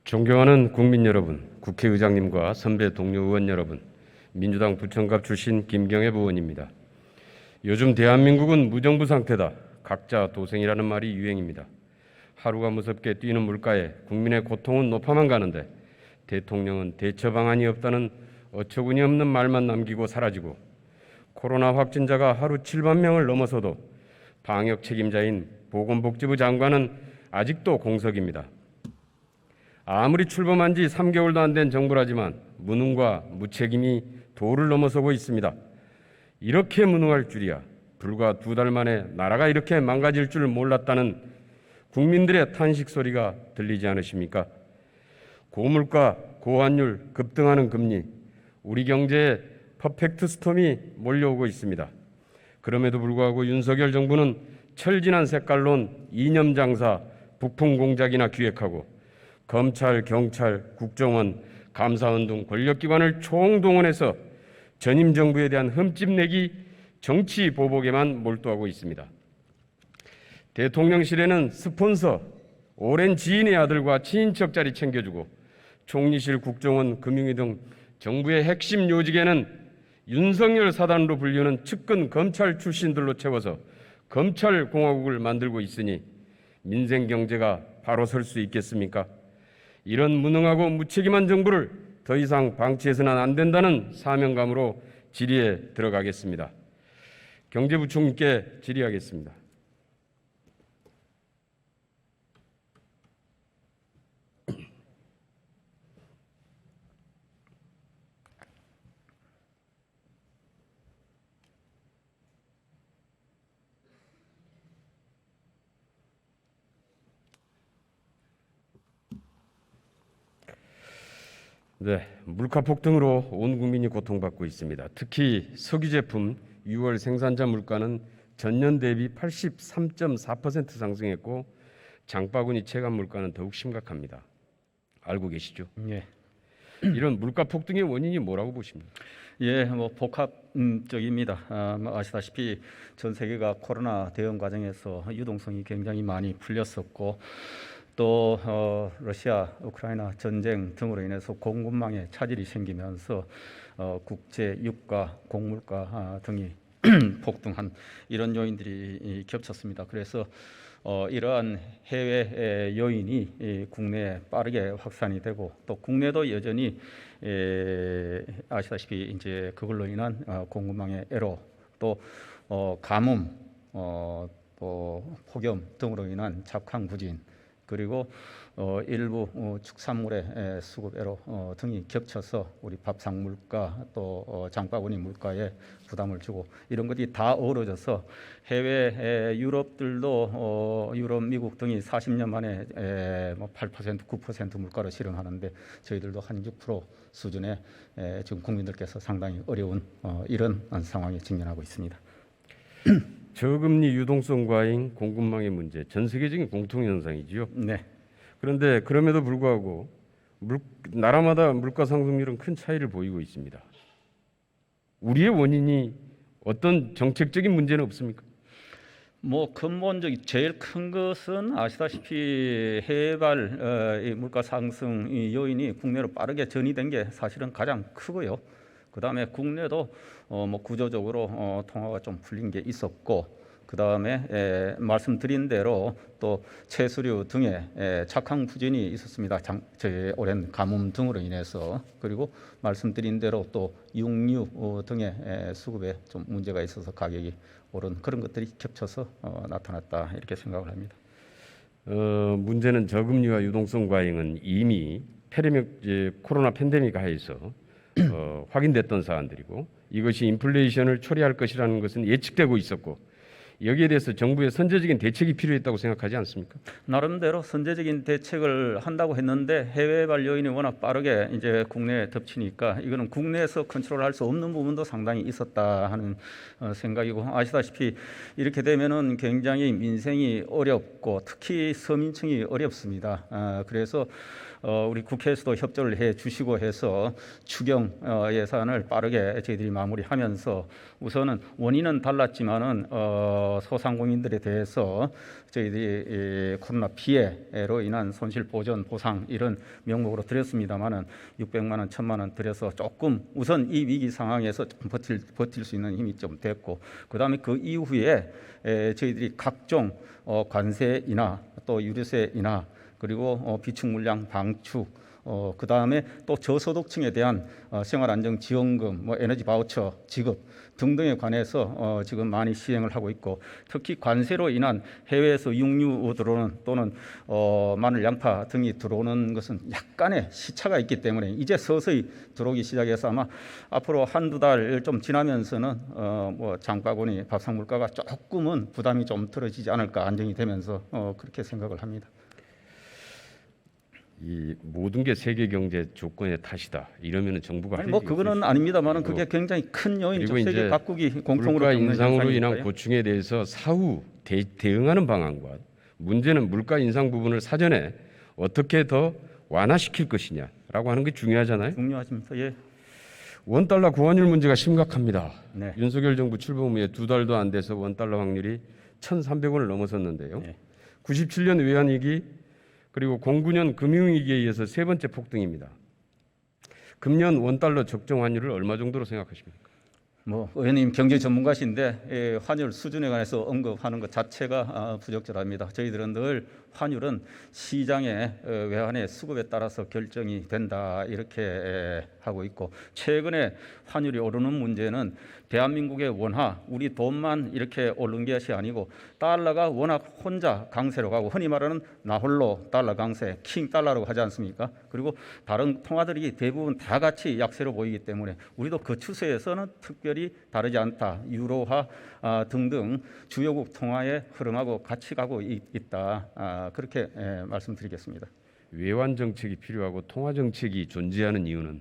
존경하는 국민 여러분, 국회의장님과 선배 동료 의원 여러분, 민주당 부천갑 출신 김경엽 의원입니다. 요즘 대한민국은 무정부 상태다. 각자 도생이라는 말이 유행입니다. 하루가 무섭게 뛰는 물가에 국민의 고통은 높아만 가는데 대통령은 대처 방안이 없다는 어처구니 없는 말만 남기고 사라지고, 코로나 확진자가 하루 7만 명을 넘어서도 방역 책임자인 보건복지부 장관은 아직도 공석입니다. 아무리 출범한 지 3개월도 안 된 정부라지만 무능과 무책임이 도를 넘어서고 있습니다. 이렇게 무능할 줄이야. 불과 2달 만에 나라가 이렇게 망가질 줄 몰랐다는 국민들의 탄식 소리가 들리지 않으십니까? 고물가, 고환율, 급등하는 금리, 우리 경제에 퍼펙트 스톰이 몰려오고 있습니다. 그럼에도 불구하고 윤석열 정부는 철진한 색깔론 이념 장사, 북풍 공작이나 기획하고 검찰, 경찰, 국정원, 감사원 등 권력기관을 총동원해서 전임 정부에 대한 흠집내기 정치 보복에만 몰두하고 있습니다. 대통령실에는 스폰서, 오랜 지인의 아들과 친인척 자리 챙겨주고, 총리실, 국정원, 금융위 등 정부의 핵심 요직에는 윤석열 사단으로 불리는 측근 검찰 출신들로 채워서 검찰공화국을 만들고 있으니 민생 경제가 바로 설 수 있겠습니까? 이런 무능하고 무책임한 정부를 더 이상 방치해서는 안 된다는 사명감으로 질의에 들어가겠습니다. 경제부총리께 질의하겠습니다. 네, 물가 폭등으로 온 국민이 고통받고 있습니다. 특히 석유 제품 6월 생산자 물가는 전년 대비 83.4% 상승했고, 장바구니 체감 물가는 더욱 심각합니다. 알고 계시죠? 예. 이런 물가 폭등의 원인이 뭐라고 보십니까? 예, 복합적입니다. 아시다시피 전 세계가 코로나 대응 과정에서 유동성이 굉장히 많이 풀렸었고, 또 러시아, 우크라이나 전쟁 등으로 인해서 공급망에 차질이 생기면서 국제 유가, 곡물가 등이 폭등한 이런 요인들이 겹쳤습니다. 그래서 이러한 해외 요인이 국내에 빠르게 확산이 되고, 또 국내도 여전히 아시다시피 이제 그걸로 인한 공급망의 애로, 또 가뭄, 또 폭염 등으로 인한 작황 부진, 그리고 일부 축산물의 수급 애로 등이 겹쳐서 우리 밥상 물가, 또 장바구니 물가에 부담을 주고, 이런 것이 다 어우러져서 해외 유럽들도 유럽, 미국 등이 40년 만에 8%, 9% 물가를 실현하는데, 저희들도 한 6% 수준의 지금 국민들께서 상당히 어려운 이런 상황에 직면하고 있습니다. 저금리, 유동성 과잉, 공급망의 문제, 전 세계적인 공통 현상이지요. 네. 그런데 그럼에도 불구하고 나라마다 물가 상승률은 큰 차이를 보이고 있습니다. 우리의 원인이 어떤 정책적인 문제는 없습니까? 근본적인 제일 큰 것은 아시다시피 해외발 이 물가 상승 이 요인이 국내로 빠르게 전이된 게 사실은 가장 크고요. 그 다음에 국내도 구조적으로 통화가 좀 풀린 게 있었고, 그 다음에 말씀드린 대로 또 채수류 등의 착황 부진이 있었습니다. 오랜 가뭄 등으로 인해서. 그리고 말씀드린 대로 또 육류 등의 수급에 좀 문제가 있어서 가격이 오른 그런 것들이 겹쳐서 나타났다, 이렇게 생각을 합니다. 문제는 저금리와 유동성 과잉은 이미 코로나 팬데믹 하에서 확인됐던 사안들이고, 이것이 인플레이션을 초래할 것이라는 것은 예측되고 있었고, 여기에 대해서 정부의 선제적인 대책이 필요했다고 생각하지 않습니까? 나름대로 선제적인 대책을 한다고 했는데 해외발 요인이 워낙 빠르게 이제 국내에 덮치니까 이거는 국내에서 컨트롤할 수 없는 부분도 상당히 있었다 하는 생각이고, 아시다시피 이렇게 되면은 굉장히 민생이 어렵고 특히 서민층이 어렵습니다. 그래서 우리 국회에서도 협조를 해 주시고 해서 추경 예산을 빠르게 저희들이 마무리하면서, 우선은 원인은 달랐지만은 소상공인들에 대해서 저희들이 코로나 피해로 인한 손실 보전 보상 이런 명목으로 드렸습니다만은 600만 원, 1,000만 원 드려서 조금 우선 이 위기 상황에서 좀 버틸 수 있는 힘이 좀 됐고, 그다음에 그 이후에 저희들이 각종 관세이나 또 유류세이나 그리고 비축 물량 방축, 그 다음에 또 저소득층에 대한 생활안정지원금, 뭐 에너지 바우처 지급 등등에 관해서 지금 많이 시행을 하고 있고, 특히 관세로 인한 해외에서 육류 들어오는 또는 마늘, 양파 등이 들어오는 것은 약간의 시차가 있기 때문에 이제 서서히 들어오기 시작해서 아마 앞으로 한두 달 좀 지나면서는 뭐 장바구니, 밥상 물가가 조금은 부담이 좀 덜어지지 않을까, 안정이 되면서 그렇게 생각을 합니다. 이 모든 게 세계 경제 조건의 탓이다. 이러면은 정부가 아니 뭐 그거는 아닙니다만은 그게 굉장히 큰 요인이죠. 그리고 세계 이제 각국이 공통으로 물가 겪는 인상으로 인한 현상이니까요. 고충에 대해서 사후 대응하는 방안과 문제는 물가 인상 부분을 사전에 어떻게 더 완화시킬 것이냐라고 하는 게 중요하잖아요. 중요하십니다. 예. 원달러 구원율 문제가 심각합니다. 네. 윤석열 정부 출범 후에 2달도 안 돼서 원달러 확률이 1,300원을 넘어섰는데요. 네. 97년 외환위기 그리고 09년 금융위기에 이어서 세 번째 폭등입니다. 금년 원달러 적정 환율을 얼마 정도로 생각하십니까? 뭐 의원님 경제 전문가신데 환율 수준에 관해서 언급하는 것 자체가 부적절합니다. 저희들은 늘 환율은 시장의 외환의 수급에 따라서 결정이 된다 이렇게 하고 있고, 최근에 환율이 오르는 문제는 대한민국의 원화, 우리 돈만 이렇게 오른 것이 아니고 달러가 워낙 혼자 강세로 가고, 흔히 말하는 나홀로 달러 강세, 킹 달러라고 하지 않습니까? 그리고 다른 통화들이 대부분 다 같이 약세로 보이기 때문에 우리도 그 추세에서는 특별히 다르지 않다. 유로화 등등 주요국 통화의 흐름하고 같이 가고 있다. 그렇게 말씀드리겠습니다. 외환 정책이 필요하고 통화 정책이 존재하는 이유는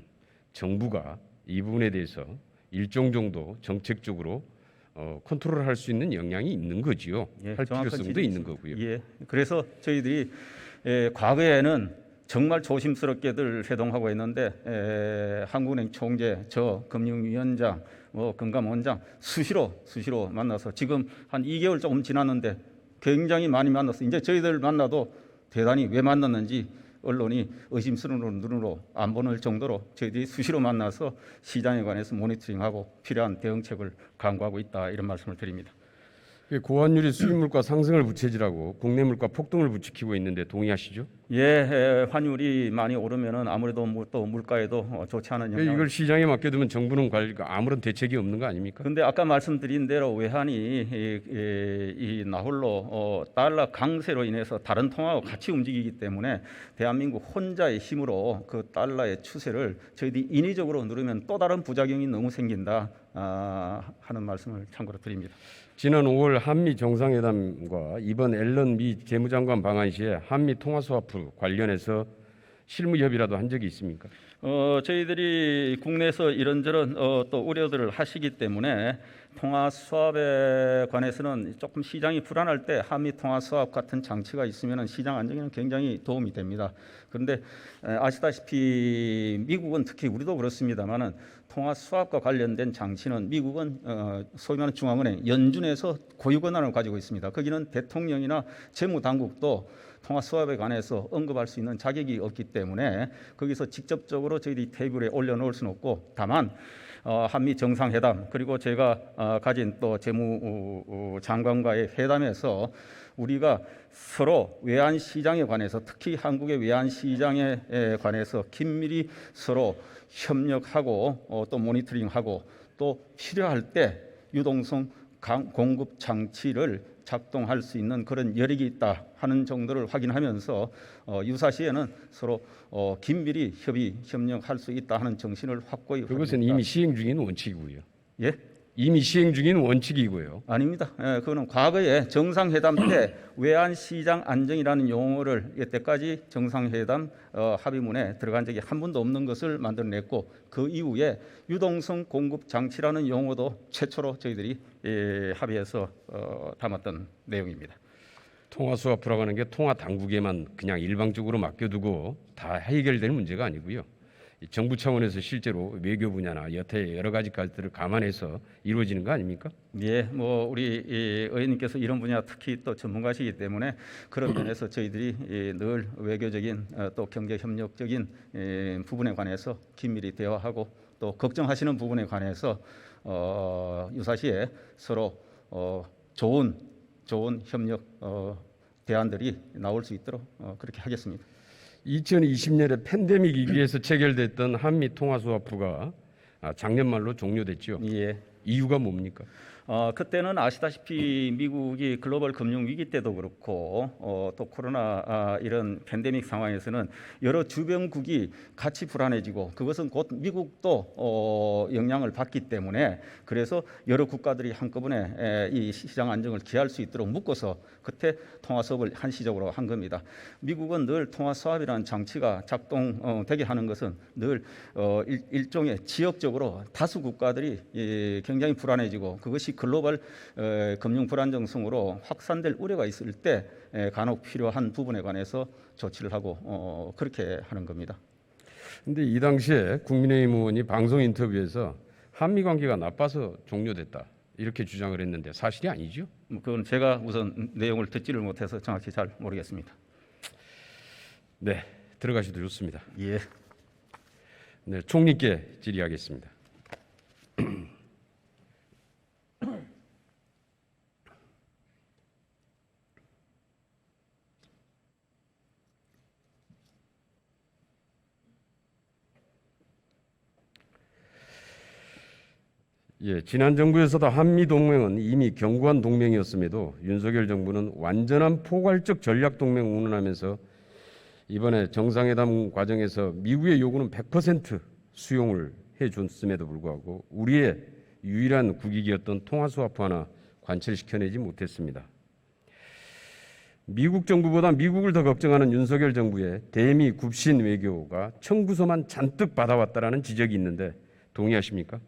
정부가 이 부분에 대해서 일정 정도 정책적으로 컨트롤할 수 있는 역량이 있는 거지요. 예, 할 정확한 필요성도 지적이십니다. 있는 거고요. 예, 그래서 저희들이 과거에는 정말 조심스럽게들 회동하고 있는데 한국은행 총재, 저 금융위원장, 뭐 금감원장 수시로 만나서 지금 한 2개월 조금 지났는데 굉장히 많이 만났어. 이제 저희들 만나도 대단히 왜 만났는지 언론이 의심스러운 눈으로 안 보는 정도로 저희들이 수시로 만나서 시장에 관해서 모니터링하고 필요한 대응책을 강구하고 있다, 이런 말씀을 드립니다. 고환율이 수입 물가 상승을 부채질하고 국내 물가 폭등을 부추기고 있는데 동의하시죠? 예, 환율이 많이 오르면은 아무래도 또 물가에도 좋지 않은 영향을. 이걸 시장에 맡겨두면 정부는 아무런 대책이 없는 거 아닙니까? 근데 아까 말씀드린 대로 외환이 이 나홀로 달러 강세로 인해서 다른 통화와 같이 움직이기 때문에 대한민국 혼자의 힘으로 그 달러의 추세를 저희들이 인위적으로 누르면 또 다른 부작용이 너무 생긴다 하는 말씀을 참고로 드립니다. 지난 5월 한미 정상회담과 이번 앨런 미 재무장관 방한 시에 한미 통화 스와프 관련해서 실무 협의라도 한 적이 있습니까? 저희들이 국내에서 이런저런 또 우려들을 하시기 때문에 통화 수합에 관해서는 조금 시장이 불안할 때 한미 통화 수합 같은 장치가 있으면 시장 안정에는 굉장히 도움이 됩니다. 그런데 아시다시피 미국은, 특히 우리도 그렇습니다만은 통화 수합과 관련된 장치는 미국은 소위 말하는 중앙은행 연준에서 고유 권한을 가지고 있습니다. 거기는 대통령이나 재무당국도 통화 수합에 관해서 언급할 수 있는 자격이 없기 때문에 거기서 직접적으로 저희들이 테이블에 올려놓을 수는 없고, 다만 한미 정상회담 그리고 제가 가진 또 재무장관과의 회담에서 우리가 서로 외환 시장에 관해서, 특히 한국의 외환 시장에 관해서 긴밀히 서로 협력하고 또 모니터링하고 또 필요할 때 유동성 공급 장치를 작동할 수 있는 그런 여력이 있다 하는 정도를 확인하면서 유사시에는 서로 긴밀히 협력할 수 있다 하는 정신을 확고히 그것은 이미 시행 중인 원칙이고요. 예? 이미 시행 중인 원칙이고요. 아닙니다. 그거는 과거에 정상회담 때 외환시장 안정이라는 용어를 이때까지 정상회담 합의문에 들어간 적이 한 번도 없는 것을 만들어냈고, 그 이후에 유동성 공급 장치라는 용어도 최초로 저희들이 합의해서 담았던 내용입니다. 통화 스와프라고 하는 게 통화 당국에만 그냥 일방적으로 맡겨두고 다 해결될 문제가 아니고요. 이 정부 차원에서 실제로 외교 분야나 여태 여러 가지 것들을 감안해서 이루어지는 거 아닙니까? 예, 뭐 우리 의원님께서 이런 분야 특히 또 전문가시기 때문에 그런 면에서 저희들이 늘 외교적인 또 경제 협력적인 부분에 관해서 긴밀히 대화하고 또 걱정하시는 부분에 관해서 유사시에 서로 좋은 협력 대안들이 나올 수 있도록 그렇게 하겠습니다. 2020년에 팬데믹 위기에서 체결됐던 한미 통화 수화프가 작년 말로 종료됐죠. 예. 이유가 뭡니까? 그때는 아시다시피 미국이 글로벌 금융 위기 때도 그렇고 또 코로나 이런 팬데믹 상황에서는 여러 주변국이 같이 불안해지고 그것은 곧 미국도 영향을 받기 때문에 그래서 여러 국가들이 한꺼번에 이 시장 안정을 기할 수 있도록 묶어서 그때 통화 수합을 한시적으로 한 겁니다. 미국은 늘 통화 수합이라는 장치가 작동되게 하는 것은 늘 일종의 지역적으로 다수 국가들이 굉장히 불안해지고 그것이 글로벌 금융 불안정성으로 확산될 우려가 있을 때 간혹 필요한 부분에 관해서 조치를 하고 그렇게 하는 겁니다. 근데 이 당시에 국민의힘 의원이 방송 인터뷰에서 한미 관계가 나빠서 종료됐다 이렇게 주장을 했는데 사실이 아니죠? 그건 제가 우선 내용을 듣지를 못해서 정확히 잘 모르겠습니다. 네, 들어가셔도 좋습니다. 예. 네, 총리께 질의하겠습니다. 예, 지난 정부에서도 한미 동맹은 이미 견고한 동맹이었음에도 윤석열 정부는 완전한 포괄적 전략 동맹 운운하면서 이번에 정상회담 과정에서 미국의 요구는 100% 수용을 해줬음에도 불구하고 우리의 유일한 국익이었던 통화 수화프 하나 관철시켜내지 못했습니다. 미국 정부보다 미국을 더 걱정하는 윤석열 정부의 대미 굽신 외교가 청구서만 잔뜩 받아왔다라는 지적이 있는데 동의하십니까?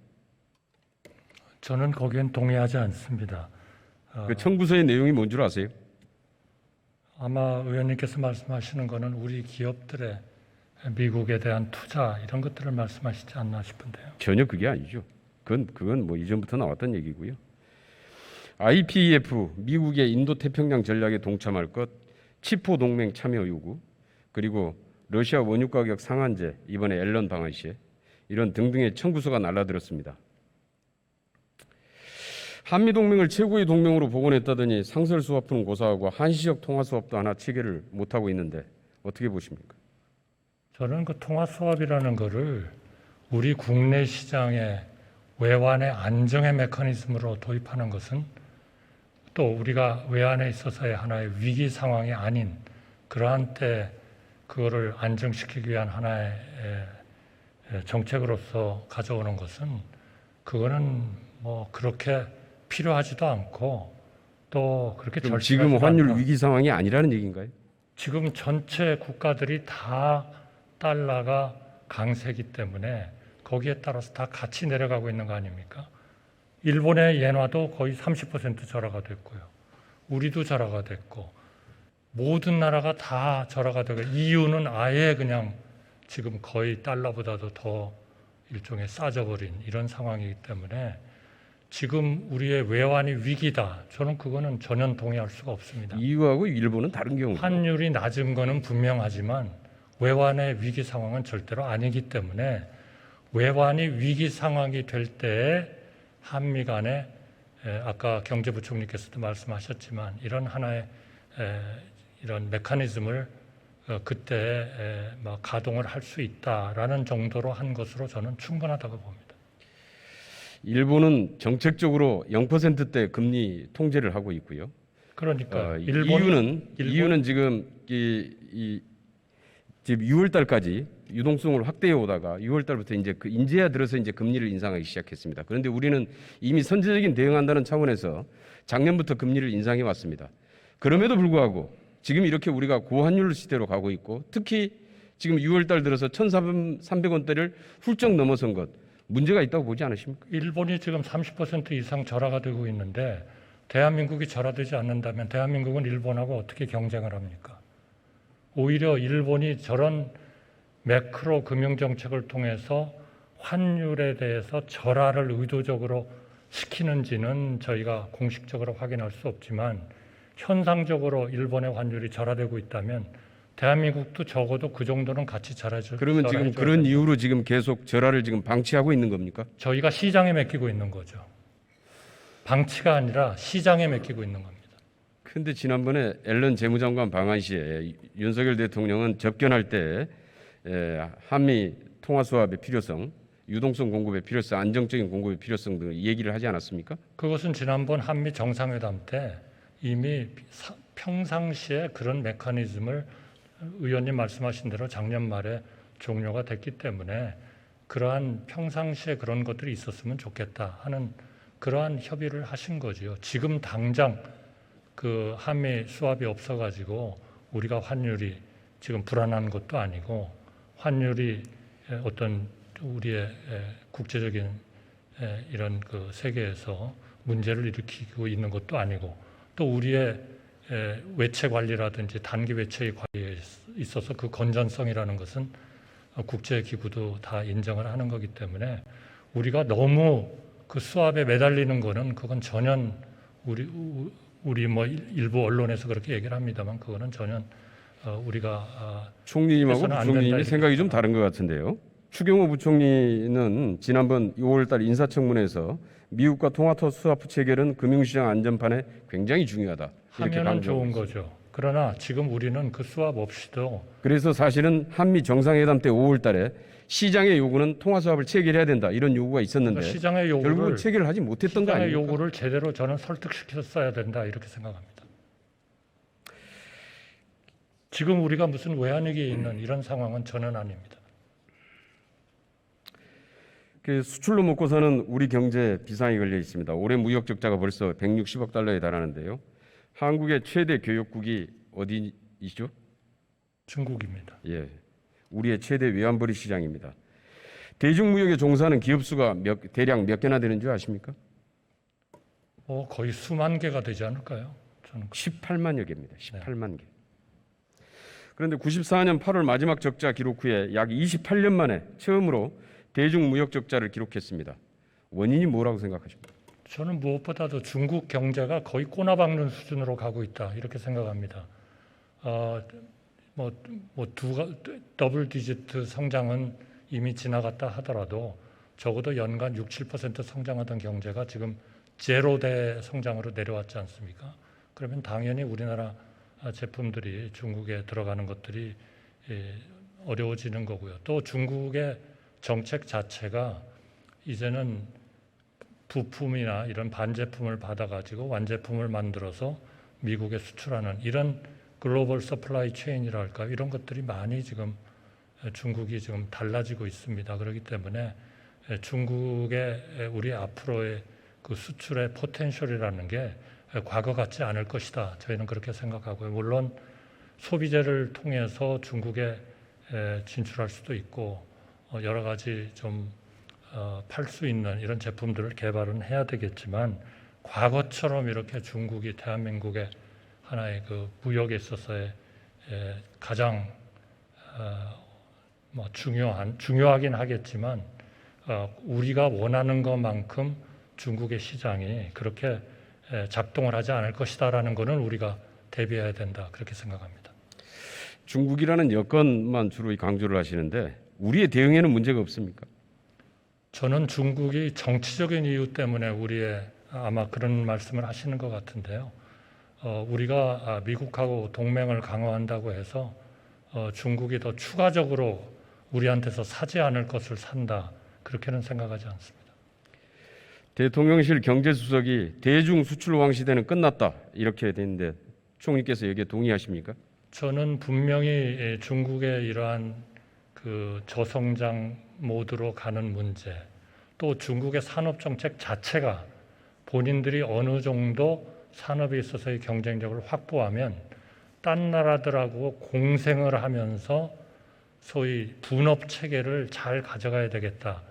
저는 거기엔 동의하지 않습니다. 그 청구서의 내용이 뭔 줄 아세요? 아마 의원님께서 말씀하시는 것은 우리 기업들의 미국에 대한 투자 이런 것들을 말씀하시지 않나 싶은데요. 전혀 그게 아니죠. 그건 뭐 이전부터 나왔던 얘기고요. IPEF 미국의 인도 태평양 전략에 동참할 것, 치포 동맹 참여 요구, 그리고 러시아 원유 가격 상한제 이번에 앨런 방한 시에 이런 등등의 청구서가 날라들었습니다. 한미 동맹을 최고의 동맹으로 복원했다더니 상설 수화프는 고사하고 한시적 통화 수합도 하나 체결을 못 하고 있는데 어떻게 보십니까? 저는 그 통화 수합이라는 것을 우리 국내 시장의 외환의 안정의 메커니즘으로 도입하는 것은 또 우리가 외환에 있어서의 하나의 위기 상황이 아닌 그러한 때 그거를 안정시키기 위한 하나의 정책으로서 가져오는 것은 그거는 뭐 그렇게 필요하지도 않고 또 그렇게 그럼 지금 환율 위기 상황이 아니라는 얘기인가요? 지금 전체 국가들이 다 달러가 강세기 때문에 거기에 따라서 다 같이 내려가고 있는 거 아닙니까? 일본의 엔화도 거의 30% 절하가 됐고요. 우리도 절하가 됐고 모든 나라가 다 절하가 되고 EU는 아예 그냥 지금 거의 달러보다도 더 일종의 싸져버린 이런 상황이기 때문에 지금 우리의 외환이 위기다. 저는 그거는 전혀 동의할 수가 없습니다. EU하고 일본은 다른 경우죠. 환율이 낮은 거는 분명하지만 외환의 위기 상황은 절대로 아니기 때문에 외환이 위기 상황이 될 때에 한미 간에 아까 경제부총리께서도 말씀하셨지만 이런 하나의 이런 메커니즘을 그때 가동을 할 수 있다라는 정도로 한 것으로 저는 충분하다고 봅니다. 일본은 정책적으로 0%대 금리 통제를 하고 있고요. 그러니까 EU는 지금 지금 6월 달까지 유동성을 확대해 오다가 6월 달부터 이제 인제야 들어서 이제 금리를 인상하기 시작했습니다. 그런데 우리는 이미 선제적인 대응한다는 차원에서 작년부터 금리를 인상해 왔습니다. 그럼에도 불구하고 지금 이렇게 우리가 고환율 시대로 가고 있고 특히 지금 6월 달 들어서 1,300원대를 훌쩍 넘어선 것 문제가 있다고 보지 않으십니까? 일본이 지금 30% 이상 절하가 되고 있는데 대한민국이 절하되지 않는다면 대한민국은 일본하고 어떻게 경쟁을 합니까? 오히려 일본이 저런 매크로 금융 정책을 통해서 환율에 대해서 절하를 의도적으로 시키는지는 저희가 공식적으로 확인할 수 없지만 현상적으로 일본의 환율이 절하되고 있다면 대한민국도 적어도 그 정도는 같이 그러면 지금 그런 이유로 지금 계속 절하를 지금 방치하고 있는 겁니까? 저희가 시장에 맡기고 있는 거죠. 방치가 아니라 시장에 맡기고 있는 겁니다. 그런데 지난번에 앨런 재무장관 방한 시에 윤석열 대통령은 접견할 때 한미 통화 수합의 필요성, 유동성 공급의 필요성, 안정적인 공급의 필요성 등 얘기를 하지 않았습니까? 그것은 지난번 한미 정상회담 때 이미 평상시에 그런 메커니즘을 의원님 말씀하신 대로 작년 말에 종료가 됐기 때문에 그러한 평상시에 그런 것들이 있었으면 좋겠다 하는 그러한 협의를 하신 거지요. 지금 당장 그 한미 수합이 없어가지고 우리가 환율이 지금 불안한 것도 아니고 환율이 어떤 우리의 국제적인 이런 그 세계에서 문제를 일으키고 있는 것도 아니고 또 우리의 외채 관리라든지 단기 외채의 관리에 있어서 그 건전성이라는 것은 국제 기구도 다 인정을 하는 거기 때문에 우리가 너무 그 수합에 매달리는 거는 그건 전혀 우리 뭐 일부 언론에서 그렇게 얘기를 합니다만 그거는 전혀 우리가 총리님하고 해서는 안 부총리님이 된다 생각이 좀 다른 것 같은데요. 추경호 부총리는 지난번 5월달 인사청문회에서 미국과 통화토 수합 체결은 금융시장 안전판에 굉장히 중요하다. 이렇게 하면은 강조하고 좋은 있습니다. 거죠. 그러나 지금 우리는 그 수합 없이도 그래서 사실은 한미 정상회담 때 5월달에 시장의 요구는 통화 수합을 체결해야 된다 이런 요구가 있었는데 시장의 결국은 요구를 체결을 하지 못했던 거 시장의 아닙니까? 요구를 제대로 저는 설득시켰어야 된다 이렇게 생각합니다. 지금 우리가 무슨 외환위기에 있는 이런 상황은 전혀 아닙니다. 그 수출로 먹고 사는 우리 경제 비상이 걸려 있습니다. 올해 무역 적자가 벌써 160억 달러에 달하는데요. 한국의 최대 교역국이 어디이죠? 중국입니다. 예, 우리의 최대 외환벌이 시장입니다. 대중무역에 종사하는 기업 수가 대략 몇 개나 되는 줄 아십니까? 거의 수만 개가 되지 않을까요? 저는 18만여 개입니다. 18만 개. 그런데 94년 8월 마지막 적자 기록 후에 약 28년 만에 처음으로 대중무역 적자를 기록했습니다. 원인이 뭐라고 생각하십니까? 저는 무엇보다도 중국 경제가 거의 꼬나박는 수준으로 가고 있다 이렇게 생각합니다. 더블 디지트 성장은 이미 지나갔다 하더라도 적어도 연간 6~7% 성장하던 경제가 지금 제로대 성장으로 내려왔지 않습니까? 그러면 당연히 우리나라 제품들이 중국에 들어가는 것들이 어려워지는 거고요. 또 중국의 정책 자체가 이제는 부품이나 이런 반제품을 받아가지고 완제품을 만들어서 미국에 수출하는 이런 글로벌 서플라이 체인이랄까 이런 것들이 많이 지금 중국이 지금 달라지고 있습니다. 그렇기 때문에 중국의 우리 앞으로의 그 수출의 포텐셜이라는 게 과거 같지 않을 것이다. 저희는 그렇게 생각하고요. 물론 소비재를 통해서 중국에 진출할 수도 있고 여러 가지 좀 팔 수 있는 이런 제품들을 개발은 해야 되겠지만 과거처럼 이렇게 중국이 대한민국의 하나의 그 무역에 있어서의 가장 중요하긴 하겠지만 우리가 원하는 것만큼 중국의 시장이 그렇게 작동을 하지 않을 것이다라는 것은 우리가 대비해야 된다 그렇게 생각합니다. 중국이라는 여건만 주로 강조를 하시는데 우리의 대응에는 문제가 없습니까? 저는 중국이 정치적인 이유 때문에 우리의 아마 그런 말씀을 하시는 것 같은데요. 우리가 미국하고 동맹을 강화한다고 해서 중국이 더 추가적으로 우리한테서 사지 않을 것을 산다 그렇게는 생각하지 않습니다. 대통령실 경제수석이 대중 수출 왕 시대는 끝났다 이렇게 됐는데 총리께서 여기에 동의하십니까? 저는 분명히 중국의 이러한 그 저성장 모드로 가는 문제, 또 중국의 산업 정책 자체가 본인들이 어느 정도 산업에 있어서의 경쟁력을 확보하면 딴 나라들하고 공생을 하면서 소위 분업 체계를 잘 가져가야 되겠다.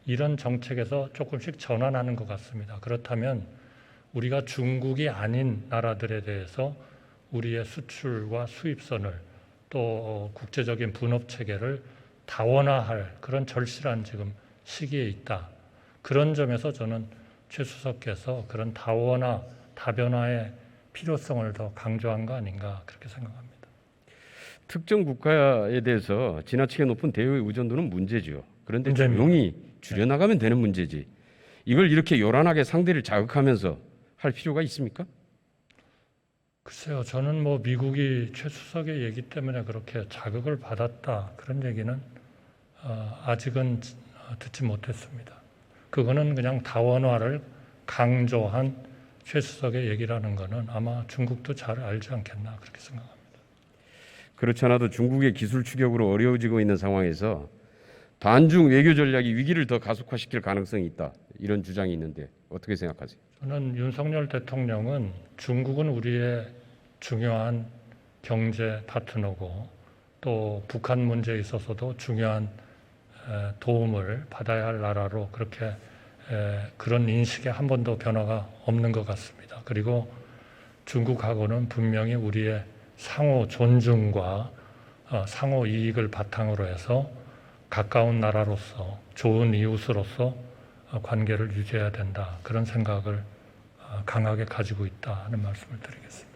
이런 정책에서 조금씩 전환하는 것 같습니다. 그렇다면 우리가 중국이 아닌 나라들에 대해서 우리의 수출과 수입선을 또 국제적인 분업 체계를 다원화할 그런 절실한 지금 시기에 있다. 그런 점에서 저는 최 수석께서 그런 다원화, 다변화의 필요성을 더 강조한 거 아닌가 그렇게 생각합니다. 특정 국가에 대해서 지나치게 높은 대우의 의존도는 문제죠. 그런데 문제입니다. 조용히 줄여나가면 되는 문제지. 이걸 이렇게 요란하게 상대를 자극하면서 할 필요가 있습니까? 글쎄요, 저는 뭐 미국이 최 수석의 얘기 때문에 그렇게 자극을 받았다 그런 얘기는 아직은 듣지 못했습니다. 그거는 그냥 다원화를 강조한 최 수석의 얘기라는 거는 아마 중국도 잘 알지 않겠나 그렇게 생각합니다. 그렇지 않아도 중국의 기술 추격으로 어려워지고 있는 상황에서 반중 외교 전략이 위기를 더 가속화시킬 가능성이 있다. 이런 주장이 있는데 어떻게 생각하세요? 저는 윤석열 대통령은 중국은 우리의 중요한 경제 파트너고 또 북한 문제에 있어서도 중요한 도움을 받아야 할 나라로 그렇게 그런 인식에 한 번도 변화가 없는 것 같습니다. 그리고 중국하고는 분명히 우리의 상호 존중과 상호 이익을 바탕으로 해서 가까운 나라로서 좋은 이웃으로서 관계를 유지해야 된다. 그런 생각을 강하게 가지고 있다 하는 말씀을 드리겠습니다.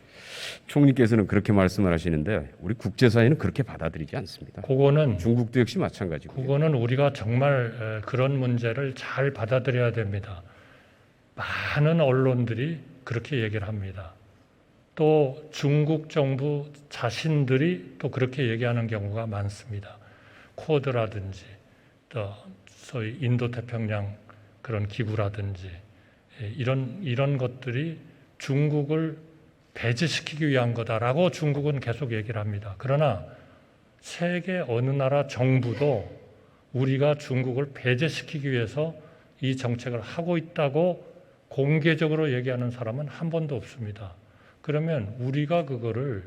총리께서는 그렇게 말씀을 하시는데 우리 국제사회는 그렇게 받아들이지 않습니다. 그거는 중국도 역시 마찬가지고요. 그거는 우리가 정말 그런 문제를 잘 받아들여야 됩니다. 많은 언론들이 그렇게 얘기를 합니다. 또 중국 정부 자신들이 또 그렇게 얘기하는 경우가 많습니다. 쿼드라든지 또 소위 인도태평양 그런 기구라든지 이런 것들이 중국을 배제시키기 위한 거다라고 중국은 계속 얘기를 합니다. 그러나 세계 어느 나라 정부도 우리가 중국을 배제시키기 위해서 이 정책을 하고 있다고 공개적으로 얘기하는 사람은 한 번도 없습니다. 그러면 우리가 그거를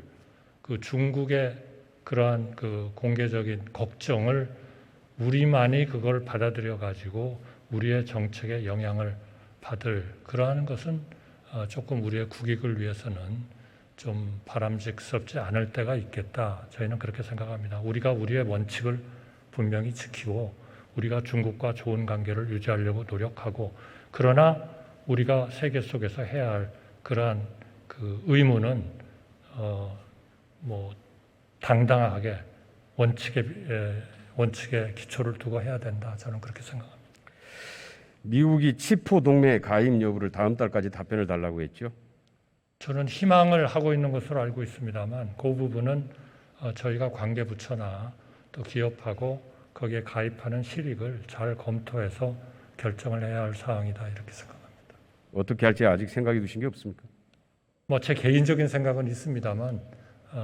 그 중국의 그러한 그 공개적인 걱정을 우리만이 그걸 받아들여 가지고 우리의 정책에 영향을 받을 그러한 것은 조금 우리의 국익을 위해서는 좀 바람직스럽지 않을 때가 있겠다. 저희는 그렇게 생각합니다. 우리가 우리의 원칙을 분명히 지키고 우리가 중국과 좋은 관계를 유지하려고 노력하고 그러나 우리가 세계 속에서 해야 할 그러한 그 의무는 뭐 당당하게 원칙에 기초를 두고 해야 된다. 저는 그렇게 생각합니다. 미국이 치포 동맹 가입 여부를 다음 달까지 답변을 달라고 했죠. 저는 희망을 하고 있는 것으로 알고 있습니다만 그 부분은 저희가 관계부처나 또 기업하고 거기에 가입하는 실익을 잘 검토해서 결정을 해야 할 사항이다 이렇게 생각합니다. 어떻게 할지 아직 생각해 두신 게 없습니까? 뭐 제 개인적인 생각은 있습니다만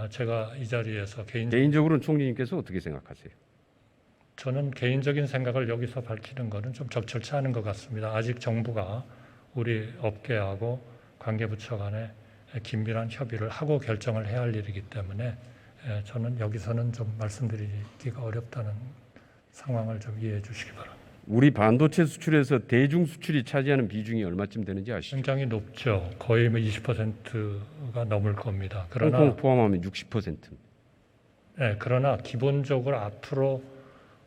제가 이 자리에서 개인적으로는 총리님께서 어떻게 생각하세요? 저는 개인적인 생각을 여기서 밝히는 것은 좀 적절치 않은 것 같습니다. 아직 정부가 우리 업계하고 관계부처 간에 긴밀한 협의를 하고 결정을 해야 할 일이기 때문에 저는 여기서는 좀 말씀드리기가 어렵다는 상황을 좀 이해해 주시기 바랍니다. 우리 반도체 수출에서 대중 수출이 차지하는 비중이 얼마쯤 되는지 아시죠? 굉장히 높죠. 거의 20%가 넘을 겁니다. 그러나 홍콩 포함하면 60%. 그러나 기본적으로 앞으로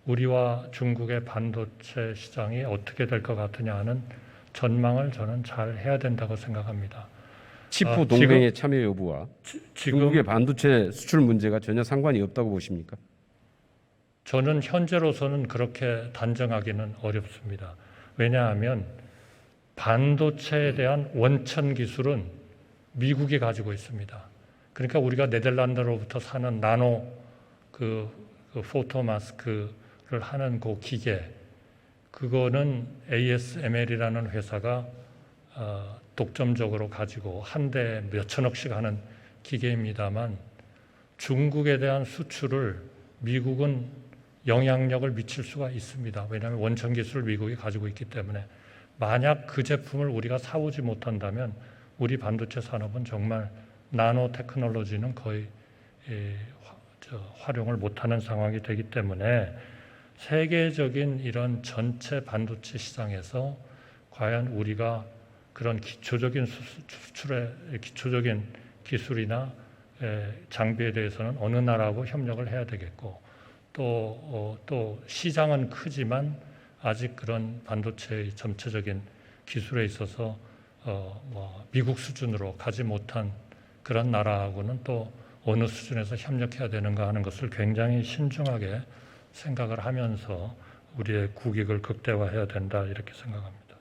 우리와 중국의 반도체 시장이 어떻게 될 것 같으냐 하는 전망을 저는 잘 해야 된다고 생각합니다. 치포 동맹의 참여 여부와 지금 중국의 반도체 수출 문제가 전혀 상관이 없다고 보십니까? 저는 현재로서는 그렇게 단정하기는 어렵습니다. 왜냐하면 반도체에 대한 원천 기술은 미국이 가지고 있습니다. 그러니까 우리가 네덜란드로부터 사는 나노 그 포토 마스크를 하는 그 기계 그거는 ASML이라는 회사가 독점적으로 가지고 한 대 몇천억씩 하는 기계입니다만 중국에 대한 수출을 미국은 영향력을 미칠 수가 있습니다. 왜냐하면 원천 기술을 미국이 가지고 있기 때문에 만약 그 제품을 우리가 사오지 못한다면 우리 반도체 산업은 정말 나노 테크놀로지는 거의 활용을 못하는 상황이 되기 때문에 세계적인 이런 전체 반도체 시장에서 과연 우리가 그런 기초적인 수출의 기초적인 기술이나 장비에 대해서는 어느 나라하고 협력을 해야 되겠고 또 시장은 크지만 아직 그런 반도체의 전체적인 기술에 있어서 미국 수준으로 가지 못한 그런 나라하고는 또 어느 수준에서 협력해야 되는가 하는 것을 굉장히 신중하게 생각을 하면서 우리의 국익을 극대화해야 된다 이렇게 생각합니다.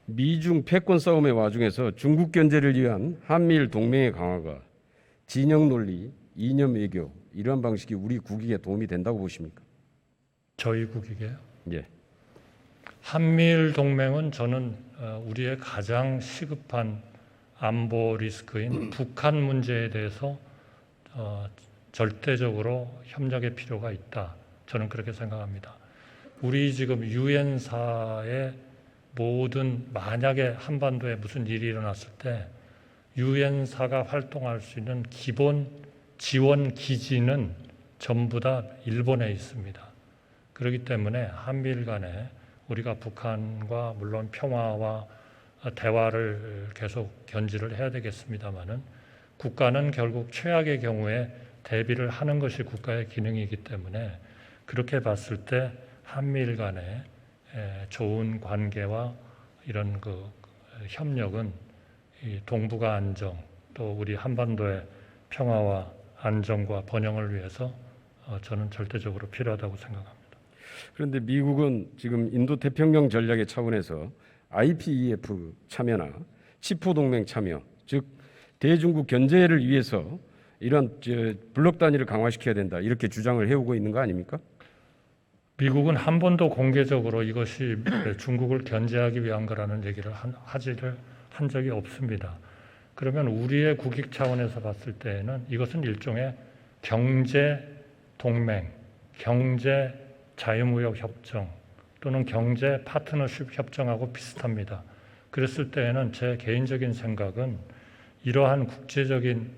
미중 패권 싸움의 와중에서 중국 견제를 위한 한미일 동맹의 강화가 진영 논리, 이념 외교 이러한 방식이 우리 국익에 도움이 된다고 보십니까? 저희 국익에요. 예. 한미일 동맹은 저는 우리의 가장 시급한 안보 리스크인 북한 문제에 대해서 절대적으로 협력의 필요가 있다. 저는 그렇게 생각합니다. 우리 지금 유엔사의 모든 만약에 한반도에 무슨 일이 일어났을 때 유엔사가 활동할 수 있는 기본 지원 기지는 전부 다 일본에 있습니다. 그렇기 때문에 한미일 간에 우리가 북한과 물론 평화와 대화를 계속 견지를 해야 되겠습니다마는 국가는 결국 최악의 경우에 대비를 하는 것이 국가의 기능이기 때문에 그렇게 봤을 때 한미일 간의 좋은 관계와 이런 그 협력은 이 동북아 안정 또 우리 한반도의 평화와 안정과 번영을 위해서 저는 절대적으로 필요하다고 생각합니다. 그런데 미국은 지금 인도태평양 전략의 차원에서 IPEF 참여나 치포 동맹 참여, 즉 대중국 견제를 위해서 이런 블록 단위를 강화시켜야 된다 이렇게 주장을 해오고 있는 거 아닙니까? 미국은 한 번도 공개적으로 이것이 중국을 견제하기 위한 거라는 얘기를 한 적이 없습니다. 그러면 우리의 국익 차원에서 봤을 때에는 이것은 일종의 경제 동맹, 경제 자유무역 협정 또는 경제 파트너십 협정하고 비슷합니다. 그랬을 때에는 제 개인적인 생각은 이러한 국제적인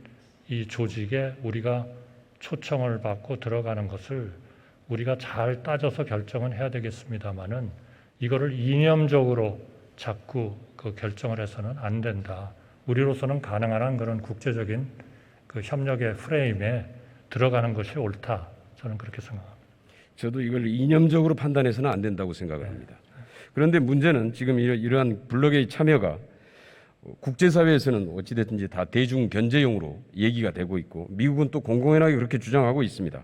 이 조직에 우리가 초청을 받고 들어가는 것을 우리가 잘 따져서 결정은 해야 되겠습니다마는 이거를 이념적으로 자꾸 그 결정을 해서는 안 된다. 우리로서는 가능한 한 그런 국제적인 그 협력의 프레임에 들어가는 것이 옳다. 저는 그렇게 생각합니다. 저도 이걸 이념적으로 판단해서는 안 된다고 생각을 합니다. 그런데 문제는 지금 이러한 블록의 참여가 국제사회에서는 어찌됐든지 다 대중 견제용으로 얘기가 되고 있고 미국은 또 공공연하게 그렇게 주장하고 있습니다.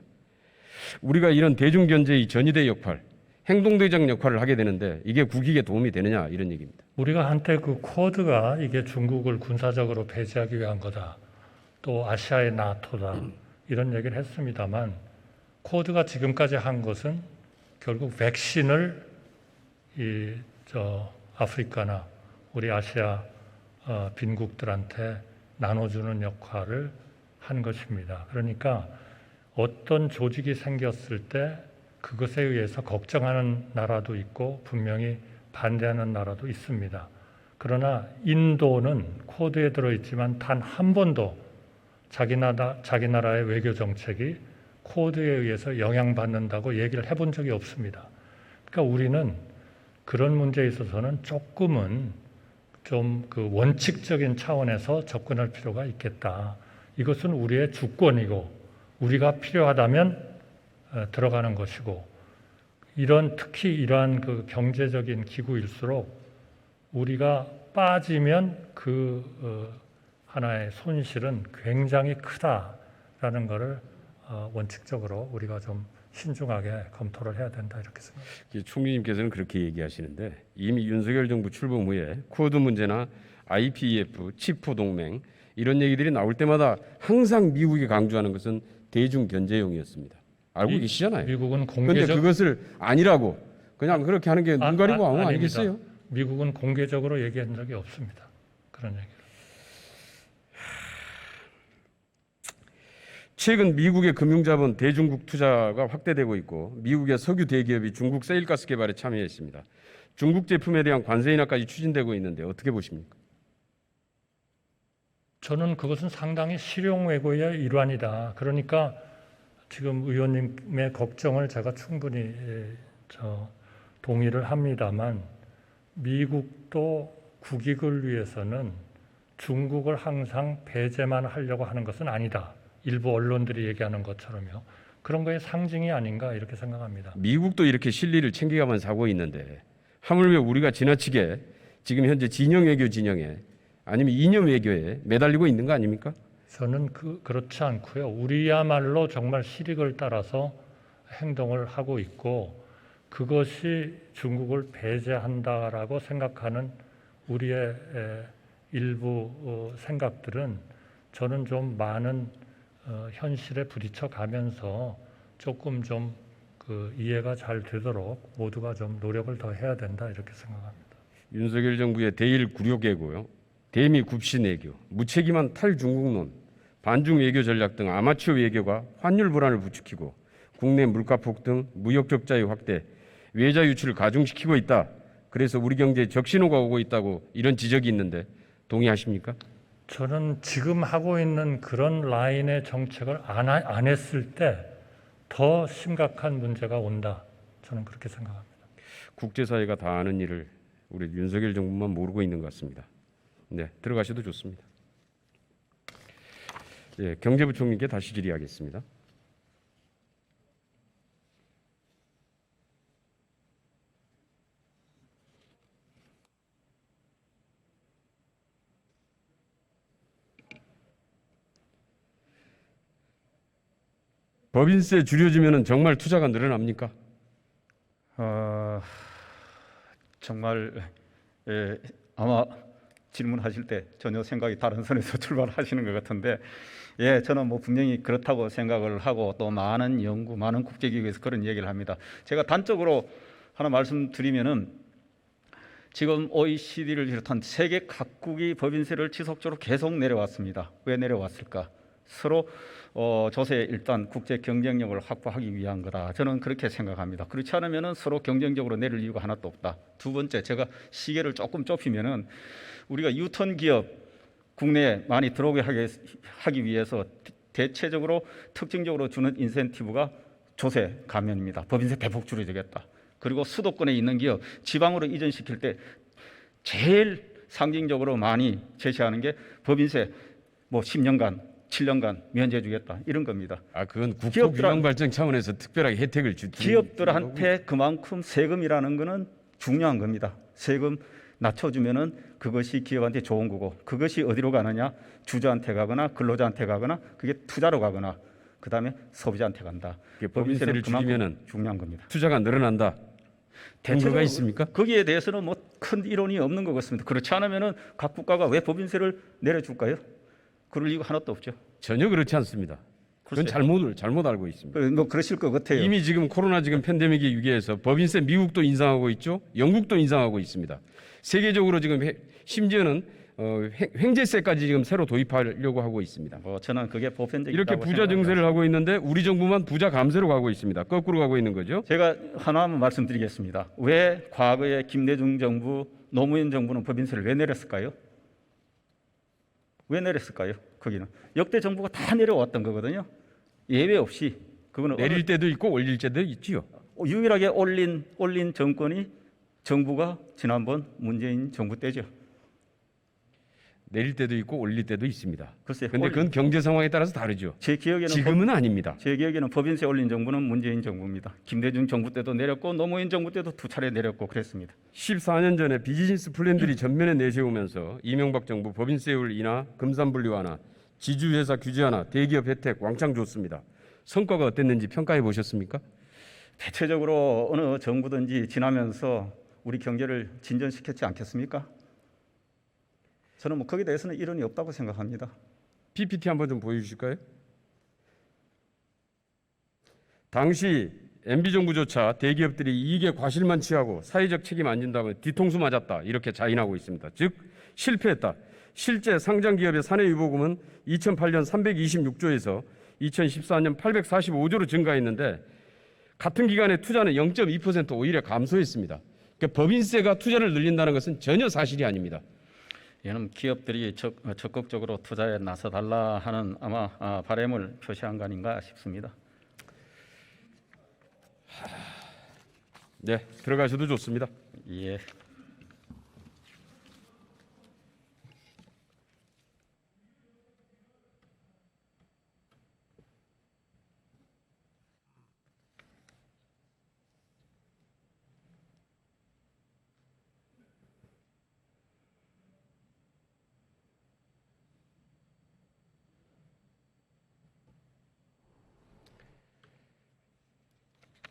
우리가 이런 대중 견제의 전위대 역할, 행동대장 역할을 하게 되는데 이게 국익에 도움이 되느냐 이런 얘기입니다. 우리가 한때 그 쿼드가 이게 중국을 군사적으로 배제하기 위한 거다. 또 아시아의 나토다. 이런 얘기를 했습니다만 쿼드가 지금까지 한 것은 결국 백신을 아프리카나 우리 아시아 빈국들한테 나눠주는 역할을 한 것입니다. 그러니까 어떤 조직이 생겼을 때 그것에 의해서 걱정하는 나라도 있고 분명히 반대하는 나라도 있습니다. 그러나 인도는 쿼드에 들어있지만 단 한 번도 자기 나라의 외교 정책이 쿼드에 의해서 영향받는다고 얘기를 해본 적이 없습니다. 그러니까 우리는 그런 문제에 있어서는 조금은 좀 그 원칙적인 차원에서 접근할 필요가 있겠다. 이것은 우리의 주권이고 우리가 필요하다면 들어가는 것이고 특히 이러한 그 경제적인 기구일수록 우리가 빠지면 그 하나의 손실은 굉장히 크다라는 것을 원칙적으로 우리가 좀 신중하게 검토를 해야 된다 이렇게 생각합니다. 총리님께서는 그렇게 얘기하시는데 이미 윤석열 정부 출범 후에 쿼드 문제나 IPEF, 치포 동맹 이런 얘기들이 나올 때마다 항상 미국이 강조하는 것은 대중 견제용이었습니다. 알고 계시잖아요. 미국은 그런데 그것을 아니라고 그냥 그렇게 하는 게 눈 가리고 왕 아닙니다. 아니겠어요? 미국은 공개적으로 얘기한 적이 없습니다. 그런 얘기를. 최근 미국의 금융자본 대중국 투자가 확대되고 있고 미국의 석유 대기업이 중국 세일가스 개발에 참여했습니다. 중국 제품에 대한 관세 인하까지 추진되고 있는데 어떻게 보십니까? 저는 그것은 상당히 실용 외교의 일환이다. 그러니까 지금 의원님의 걱정을 제가 충분히 동의를 합니다만 미국도 국익을 위해서는 중국을 항상 배제만 하려고 하는 것은 아니다. 일부 언론들이 얘기하는 것처럼요. 그런 거의 상징이 아닌가 이렇게 생각합니다. 미국도 이렇게 실리를 챙겨가만 사고 있는데 하물며 우리가 지나치게 지금 현재 진영 외교 진영에 아니면 이념 외교에 매달리고 있는 거 아닙니까? 저는 그렇지 않고요. 우리야말로 정말 실익을 따라서 행동을 하고 있고 그것이 중국을 배제한다라고 생각하는 우리의 일부 생각들은 저는 좀 많은 현실에 부딪혀 가면서 조금 좀 그 이해가 잘 되도록 모두가 좀 노력을 더 해야 된다 이렇게 생각합니다. 윤석열 정부의 대일 굴욕외고요, 대미 굽신 외교, 무책임한 탈중국론, 반중 외교 전략 등 아마추어 외교가 환율 불안을 부추기고 국내 물가 폭등, 무역 적자의 확대, 외자 유출을 가중시키고 있다. 그래서 우리 경제에 적신호가 오고 있다고 이런 지적이 있는데 동의하십니까? 저는 지금 하고 있는 그런 라인의 정책을 안 했을 때 더 심각한 문제가 온다. 저는 그렇게 생각합니다. 국제사회가 다 아는 일을 우리 윤석열 정부만 모르고 있는 것 같습니다. 네, 들어가셔도 좋습니다. 네, 경제부총리께 다시 질의하겠습니다. 법인세 줄여주면 정말 투자가 늘어납니까? 정말 아마 질문하실 때 전혀 생각이 다른 선에서 출발하시는 것 같은데, 저는 뭐 분명히 그렇다고 생각을 하고 또 많은 연구, 많은 국제기구에서 그런 얘기를 합니다. 제가 단적으로 하나 말씀드리면은 지금 OECD를 비롯한 세계 각국이 법인세를 지속적으로 계속 내려왔습니다. 왜 내려왔을까? 서로 조세 일단 국제 경쟁력을 확보하기 위한 거다. 저는 그렇게 생각합니다. 그렇지 않으면은 서로 경쟁적으로 내릴 이유가 하나도 없다. 두 번째, 제가 시계를 조금 좁히면은 우리가 유턴 기업 국내에 많이 들어오게 하기 위해서 대체적으로 특징적으로 주는 인센티브가 조세 감면입니다. 법인세 대폭 줄여주겠다. 그리고 수도권에 있는 기업 지방으로 이전시킬 때 제일 상징적으로 많이 제시하는 게 법인세 뭐 10년간 7년간 면제해 주겠다 이런 겁니다. 그건 국토 균형 발전 차원에서 특별하게 혜택을 기업들한테 그만큼 세금이라는 거는 중요한 겁니다. 세금 낮춰주면은 그것이 기업한테 좋은 거고, 그것이 어디로 가느냐? 주주한테 가거나 근로자한테 가거나, 그게 투자로 가거나, 그 다음에 소비자한테 간다. 법인세를 줄이면은 중요한 겁니다. 투자가 늘어난다. 근거가 있습니까? 거기에 대해서는 뭐 큰 이론이 없는 것 같습니다. 그렇지 않으면은 각 국가가 왜 법인세를 내려줄까요? 그럴 이유가 하나도 없죠. 전혀 그렇지 않습니다. 그건 잘못 알고 있습니다. 뭐 그러실 것 같아요. 이미 지금 코로나 팬데믹의 위기에서 법인세 미국도 인상하고 있죠. 영국도 인상하고 있습니다. 세계적으로 지금 심지어는 횡재세까지 지금 새로 도입하려고 하고 있습니다. 저는 그게 보편적이라고 이렇게 부자 증세를 하고 있는데 우리 정부만 부자 감세로 가고 있습니다. 거꾸로 가고 있는 거죠. 제가 하나만 말씀드리겠습니다. 왜 과거에 김대중 정부, 노무현 정부는 법인세를 왜 내렸을까요? 왜 내렸을까요? 거기는 역대 정부가 다 내려왔던 거거든요. 예외 없이. 그거는 내릴 때도 있고 올릴 때도 있지요. 유일하게 올린 정부가 지난번 문재인 정부 때죠. 내릴 때도 있고 올릴 때도 있습니다. 글쎄요. 그런데 그건 경제 상황에 따라서 다르죠. 제 기억에는 지금은 아닙니다. 제 기억에는 법인세 올린 정부는 문재인 정부입니다. 김대중 정부 때도 내렸고 노무현 정부 때도 2차례 내렸고 그랬습니다. 14년 전에 비즈니스 플랜들이 전면에 내세우면서 이명박 정부 법인세율 인하, 금산분리 완화, 지주회사 규제 완화, 대기업 혜택 왕창 줬습니다. 성과가 어땠는지 평가해 보셨습니까? 대체적으로 어느 정부든지 지나면서 우리 경제를 진전시켰지 않겠습니까? 저는 뭐 거기에 대해서는 이론이 없다고 생각합니다. PPT 한번 좀 보여주실까요? 당시 MB 정부조차 대기업들이 이익의 과실만 취하고 사회적 책임 안 진다면 뒤통수 맞았다 이렇게 자인하고 있습니다. 즉 실패했다. 실제 상장 기업의 사내 유보금은 2008년 326조에서 2014년 845조로 증가했는데 같은 기간에 투자는 0.2% 오히려 감소했습니다. 그러니까 법인세가 투자를 늘린다는 것은 전혀 사실이 아닙니다. 얘는 기업들이 적극적으로 투자에 나서달라 하는 아마 바람을 표시한 거 아닌가 싶습니다. 네, 들어가셔도 좋습니다. 예.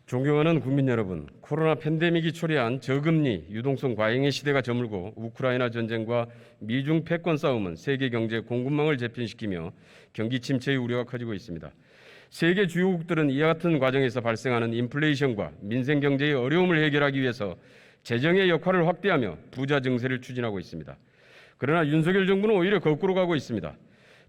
존경하는 국민 여러분, 코로나 팬데믹이 초래한 저금리, 유동성 과잉의 시대가 저물고 우크라이나 전쟁과 미중 패권 싸움은 세계 경제 공급망을 재편시키며 경기 침체의 우려가 커지고 있습니다. 세계 주요국들은 이와 같은 과정에서 발생하는 인플레이션과 민생 경제의 어려움을 해결하기 위해서 재정의 역할을 확대하며 부자 증세를 추진하고 있습니다. 그러나 윤석열 정부는 오히려 거꾸로 가고 있습니다.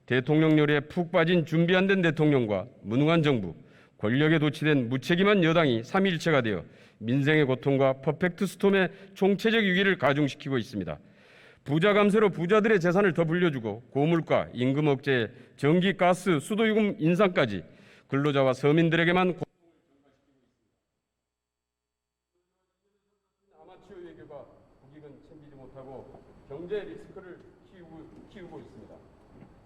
대통령열에 푹 빠진 준비 안 된 대통령과 무능한 정부, 권력에 도취된 무책임한 여당이 삼위일체가 되어 민생의 고통과 퍼펙트 스톰의 총체적 위기를 가중시키고 있습니다. 부자 감세로 부자들의 재산을 더 불려주고 고물가, 임금 억제, 전기, 가스, 수도요금 인상까지 근로자와 서민들에게만 아마추어 외교가 국익은 챙기지 못하고 경제 리스크를 키우고 있습니다.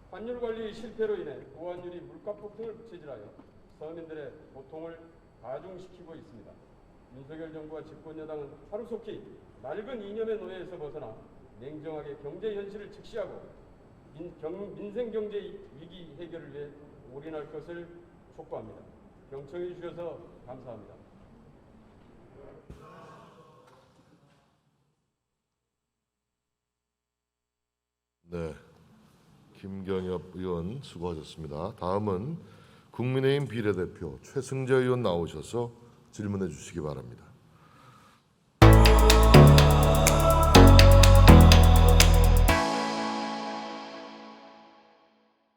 환율 관리 실패로 인해 보완율이 물가 폭등을 부채질하여 서민들의 고통을 가중시키고 있습니다. 윤석열 정부와 집권 여당은 하루속히 낡은 이념의 노예에서 벗어나 냉정하게 경제 현실을 직시하고 민생 경제 위기 해결을 위해 올인할 것을 촉구합니다. 경청해 주셔서 감사합니다. 네, 김경엽 의원 수고하셨습니다. 다음은 국민의힘 비례대표 최승재 의원 나오셔서 질문해 주시기 바랍니다.